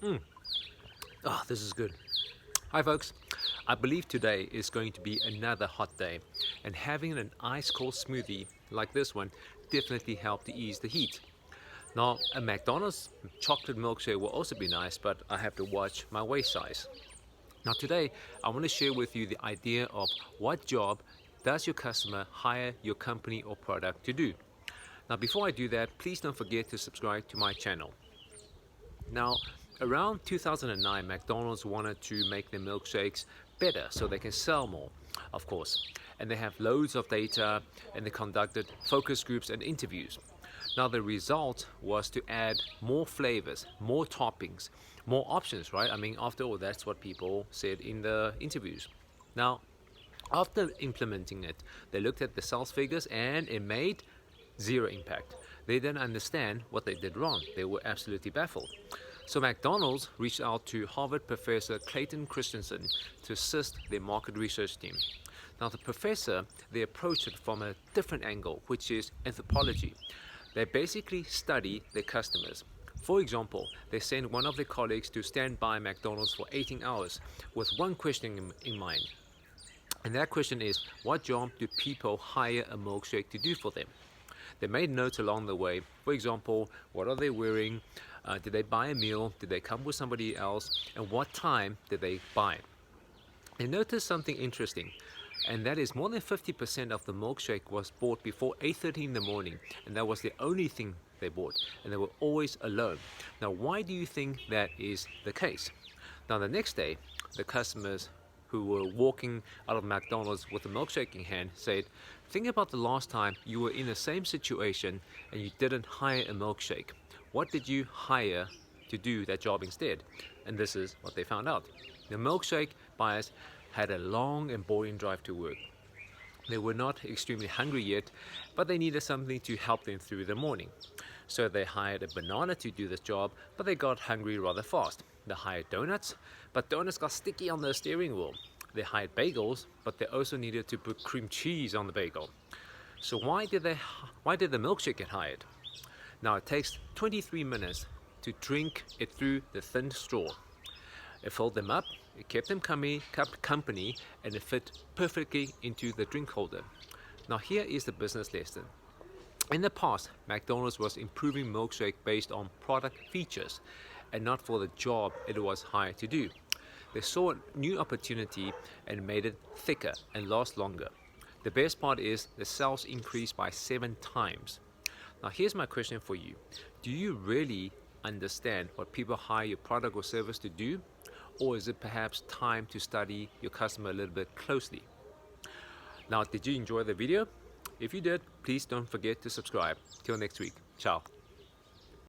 Oh, this is good. Hi folks, I believe today is going to be another hot day, and having an ice cold smoothie like this one definitely helped to ease the heat. Now, a McDonald's chocolate milkshake will also be nice, but I have to watch my waist size. Now today, I want to share with you the idea of what job does your customer hire your company or product to do. Now before I do that, please don't forget to subscribe to my channel. Now, around 2009, McDonald's wanted to make their milkshakes better so they can sell more, of course. And they have loads of data, and they conducted focus groups and interviews. Now, the result was to add more flavors, more toppings, more options, right? I mean, after all, that's what people said in the interviews. Now, after implementing it, they looked at the sales figures and it made zero impact. They didn't understand what they did wrong. They were absolutely baffled. So McDonald's reached out to Harvard professor Clayton Christensen to assist their market research team. Now the professor, they approached it from a different angle, which is anthropology. They basically study their customers. For example, they sent one of their colleagues to stand by McDonald's for 18 hours with one question in mind. And that question is, what job do people hire a milkshake to do for them? They made notes along the way. For example, what are they wearing? Did they buy a meal? Did they come with somebody else? And what time did they buy it? They noticed something interesting, and that is more than 50% of the milkshake was bought before 8:30 in the morning, and that was the only thing they bought, and they were always alone. Now, why do you think that is the case? Now, the next day, the customers who were walking out of McDonald's with a milkshake in hand said, think about the last time you were in the same situation and you didn't hire a milkshake. What did you hire to do that job instead? And this is what they found out. The milkshake buyers had a long and boring drive to work. They were not extremely hungry yet, but they needed something to help them through the morning. So they hired a banana to do this job, but they got hungry rather fast. They hired donuts, but donuts got sticky on the steering wheel. They hired bagels, but they also needed to put cream cheese on the bagel. So why did the milkshake get hired? Now it takes 23 minutes to drink it through the thin straw. It filled them up, it kept them company, and it fit perfectly into the drink holder. Now here is the business lesson. In the past, McDonald's was improving milkshake based on product features and not for the job it was hired to do. They saw a new opportunity and made it thicker and last longer. The best part is the sales increased by 7 times. Now here's my question for you. Do you really understand what people hire your product or service to do? Or is it perhaps time to study your customer a little bit closely? Now, did you enjoy the video? If you did, please don't forget to subscribe. Till next week. Ciao.